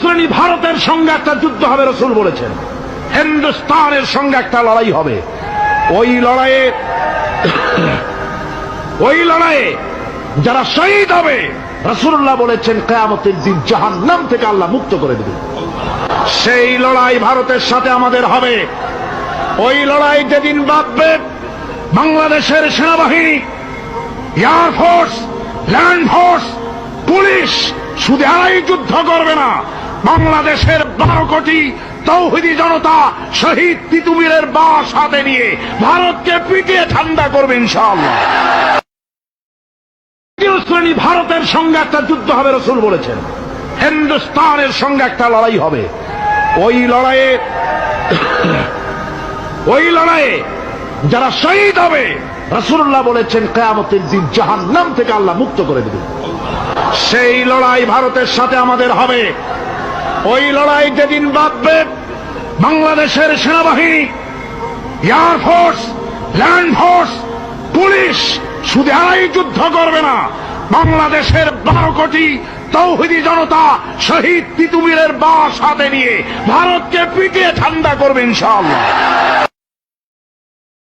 শ্রেণী ভারতের সঙ্গে একটা যুদ্ধ হবে, রাসূল বলেছেন। হিন্দুস্তানের সঙ্গে একটা লড়াই হবে। ওই লড়াইয়ে যারা শহীদ হবে, রাসূলুল্লাহ বলেছেন কিয়ামতের দিন জাহান্নাম থেকে আল্লাহ মুক্ত করে দেবেন। সেই লড়াই ভারতের সাথে আমাদের হবে। ওই লড়াই যেদিন বাঁধবে, বাংলাদেশের সেনাবাহিনী, এয়ারফোর্স, ল্যান্ড ফোর্স, পুলিশ শুধু এরাই যুদ্ধ করবে না, বাংলাদেশের 12 কোটি তৌহিদি জনতা শহীদ তিতুমীরের বাস হাতে নিয়ে ভারতকে পিটিয়ে ঠান্ডা করবে ইনশাআল্লাহ। তৃতীয় শ্রেণী ভারতের সঙ্গে একটা যুদ্ধ হবে, রাসূল বলেছেন। হিন্দুস্তানের সঙ্গে একটা লড়াই হবে। ওই লড়াইয়ে যারা শহীদ হবে, রাসূলুল্লাহ বলেছেন কিয়ামতের দিন জাহান্নাম থেকে আল্লাহ মুক্ত করে দেবেন। সেই লড়াই ভারতের সাথে আমাদের হবে। ওই লড়াই যেদিন বাঁধবে, বাংলাদেশের সেনাবাহিনী, এয়ারফোর্স, ল্যান্ড ফোর্স, পুলিশ শুধু এরাই যুদ্ধ করবে না, বাংলাদেশের 12 কোটি তৌহিদি জনতা শহীদ তিতুমীরের বাস হাতে নিয়ে ভারতকে পিটিয়ে ঠান্ডা করবে ইনশাআল্লাহ।